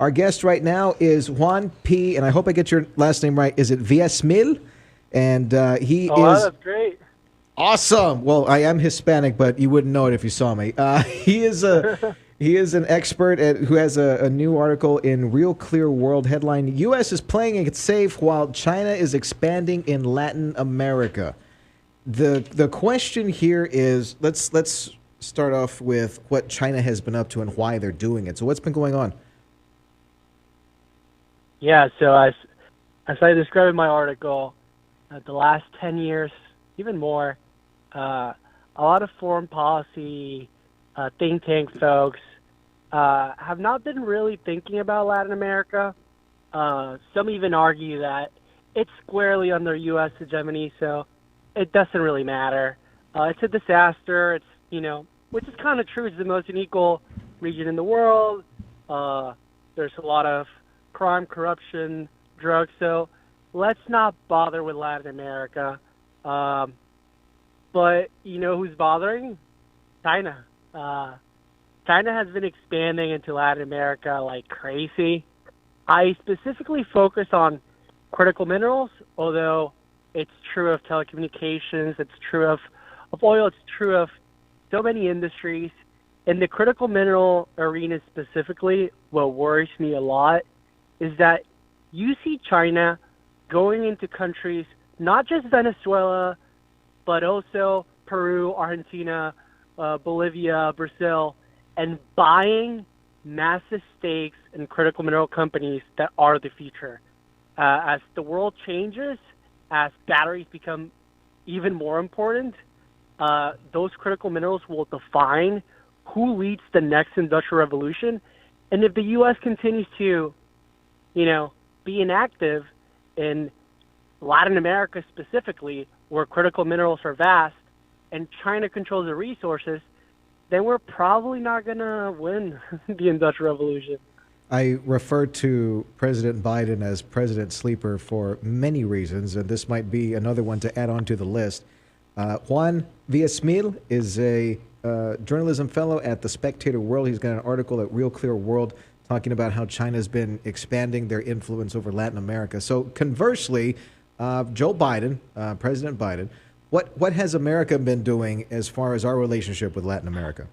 Our guest right now is Juan P, and I hope I get your last name right. Is it Villasmil? And he Oh, wow, is that's great. awesome. Well, I am Hispanic, but you wouldn't know it if you saw me. He is an expert who has a new article in Real Clear World headline: U.S. is playing it safe while China is expanding in Latin America. The question here is let's start off with what China has been up to and why they're doing it. So what's been going on? Yeah, so as I described in my article, the last 10 years, even more, a lot of foreign policy think tank folks have not been really thinking about Latin America. Some even argue that it's squarely under U.S. hegemony, so it doesn't really matter. It's a disaster. It's, which is kind of true. It's the most unequal region in the world. There's a lot of crime, corruption, drugs. So let's not bother with Latin America. But you know who's bothering? China. China has been expanding into Latin America like crazy. I specifically focus on critical minerals, although it's true of telecommunications, it's true of oil, it's true of so many industries. In the critical mineral arena specifically, what worries me a lot is that you see China going into countries, not just Venezuela, but also Peru, Argentina, Bolivia, Brazil, and buying massive stakes in critical mineral companies that are the future. As the world changes, as batteries become even more important, those critical minerals will define who leads the next industrial revolution. And if the U.S. continues to, be inactive in Latin America specifically, where critical minerals are vast, and China controls the resources, then we're probably not going to win the Industrial Revolution. I refer to President Biden as President Sleeper for many reasons, and this might be another one to add on to the list. Juan Villasmil is a journalism fellow at the Spectator World. He's got an article at Real Clear World talking about how China's been expanding their influence over Latin America. So conversely, Joe Biden, President Biden, what has America been doing as far as our relationship with Latin America?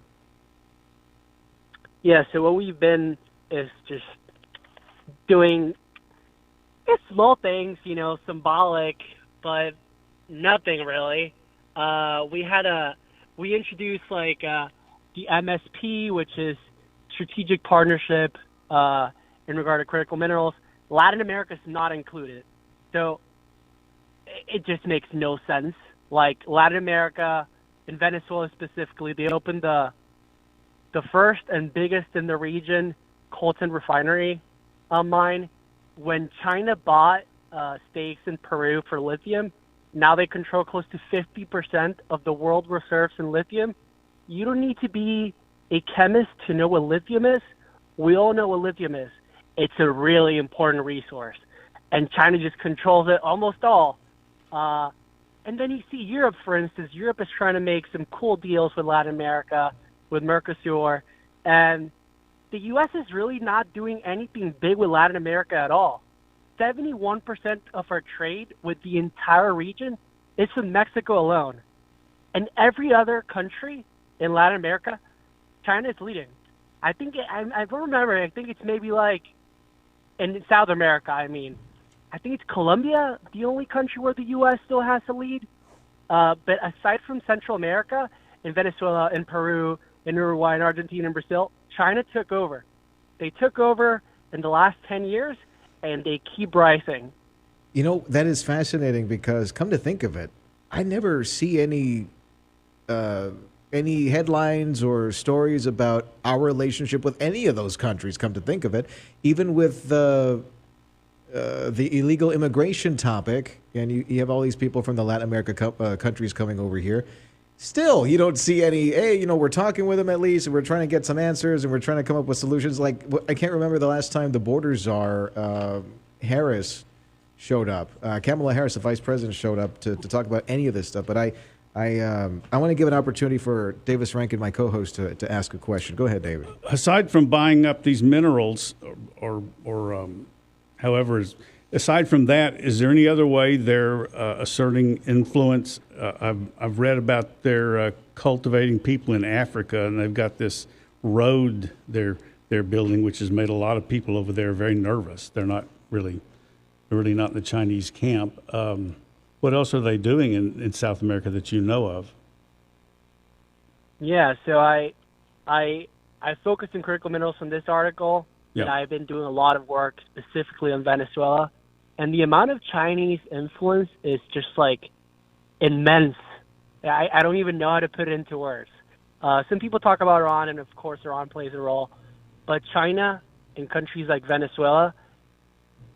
Yeah, so what we've been is just doing small things, symbolic, but nothing really. We introduced the MSP, which is strategic partnership in regard to critical minerals. Latin America is not included, so it just makes no sense. Like Latin America, in Venezuela specifically, they opened the first and biggest in the region coltan refinery mine. When China bought stakes in Peru for lithium, now they control close to 50% of the world reserves in lithium. You don't need to be a chemist to know what lithium is. We all know what lithium is. It's a really important resource. And China just controls it almost all. And then you see Europe, for instance. Europe is trying to make some cool deals with Latin America, with Mercosur. And the U.S. is really not doing anything big with Latin America at all. 71% of our trade with the entire region is with Mexico alone. And every other country in Latin America, China is leading. I don't remember, I think it's maybe in South America, I think it's Colombia, the only country where the U.S. still has a lead. But aside from Central America, in Venezuela, in Peru, in Uruguay, in Argentina, and Brazil, China took over. They took over in the last 10 years, and they keep rising. That is fascinating because, come to think of it, I never see any headlines or stories about our relationship with any of those countries. Come to think of it, even with the illegal immigration topic, and you have all these people from the Latin America countries coming over here. Still, you don't see any, hey, we're talking with them at least, and we're trying to get some answers, and we're trying to come up with solutions. Like, I can't remember the last time the border czar, Harris, showed up. Kamala Harris, the vice president, showed up to talk about any of this stuff. But I want to give an opportunity for Davis Rankin, my co-host, to ask a question. Go ahead, David. Aside from buying up these minerals, or however, aside from that, is there any other way they're asserting influence? I've read about their cultivating people in Africa, and they've got this road they're building, which has made a lot of people over there very nervous. They're not really not in the Chinese camp. What else are they doing in South America that you know of? Yeah, so I focused on critical minerals from this article, and I've been doing a lot of work specifically on Venezuela, and the amount of Chinese influence is just like immense. I don't even know how to put it into words. Some people talk about Iran, and of course Iran plays a role, but China and countries like Venezuela,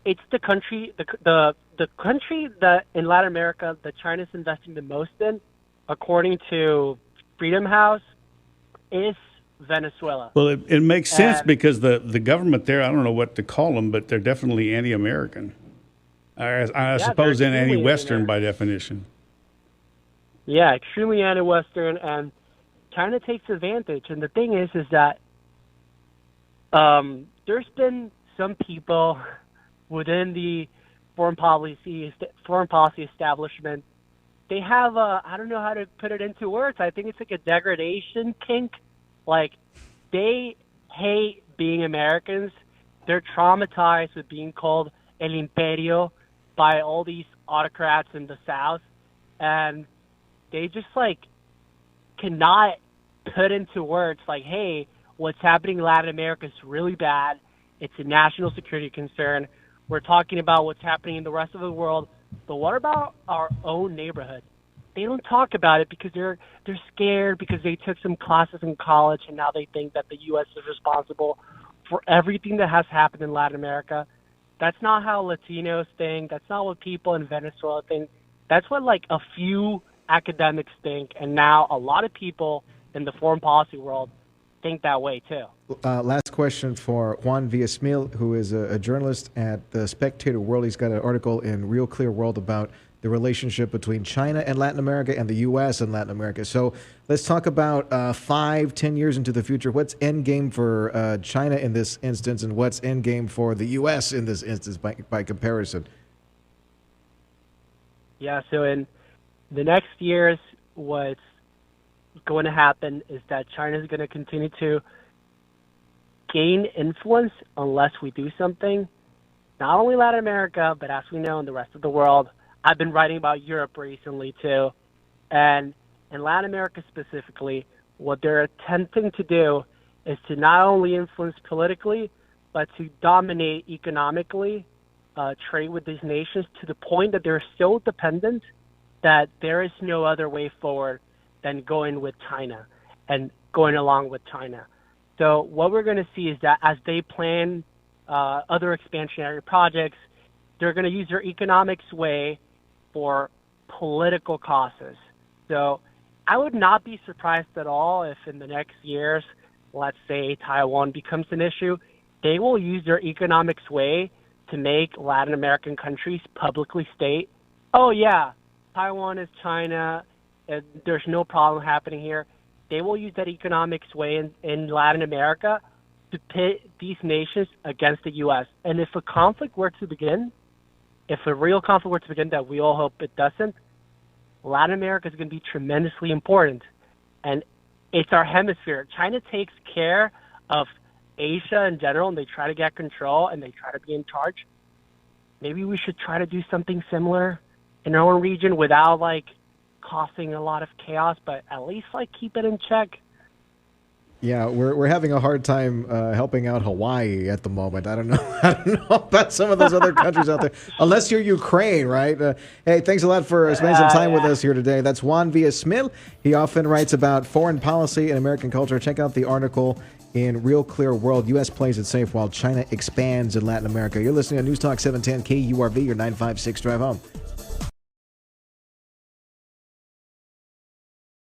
it's the country, the country that in Latin America that China's investing the most in, according to Freedom House, is Venezuela. Well, it makes sense because the government there, I don't know what to call them, but they're definitely anti-American. I suppose and anti-Western by definition. Yeah, extremely anti-Western, and China takes advantage. And the thing is that there's been some people within the foreign policy establishment. They have I don't know how to put it into words. I think it's like a degradation kink. Like, they hate being Americans. They're traumatized with being called El Imperio by all these autocrats in the South, and they just like cannot put into words like, hey, what's happening in Latin America is really bad. It's a national security concern. We're talking about what's happening in the rest of the world, but what about our own neighborhood? They don't talk about it because they're scared because they took some classes in college and now they think that the U.S. is responsible for everything that has happened in Latin America. That's not how Latinos think. That's not what people in Venezuela think. That's what like a few academics think, and now a lot of people in the foreign policy world think that way too. Last question for Juan Villasmil, who is a journalist at the Spectator World. He's got an article in Real Clear World about the relationship between China and Latin America and the U.S. and Latin America. So let's talk about 5-10 years into the future. What's end game for China in this instance, and what's end game for the U.S. in this instance by comparison? Yeah, so in the next years, what's going to happen is that China is going to continue to gain influence unless we do something. Not only Latin America, but as we know, in the rest of the world. I've been writing about Europe recently too, and in Latin America specifically, what they're attempting to do is to not only influence politically, but to dominate economically, trade with these nations to the point that they're so dependent that there is no other way forward than going with China and going along with China. So what we're going to see is that as they plan other expansionary projects, they're going to use their economic sway for political causes. So I would not be surprised at all if in the next years, let's say Taiwan becomes an issue, they will use their economic sway to make Latin American countries publicly state, oh yeah, Taiwan is China, there's no problem happening here. They will use that economic sway in Latin America to pit these nations against the U.S. And if a conflict were to begin, if a real conflict were to begin, that we all hope it doesn't, Latin America is going to be tremendously important. And it's our hemisphere. China takes care of Asia in general, and they try to get control, and they try to be in charge. Maybe we should try to do something similar in our own region without, like, causing a lot of chaos, but at least, like, keep it in check. Yeah, we're having a hard time helping out Hawaii at the moment. I don't know about some of those other countries out there, unless you're Ukraine, right? Hey, thanks a lot for spending some time with us here today. That's Juan Villasmil. He often writes about foreign policy and American culture. Check out the article in Real Clear World. U.S. plays it safe while China expands in Latin America. You're listening to News Talk 710 KURV, your 956 drive home.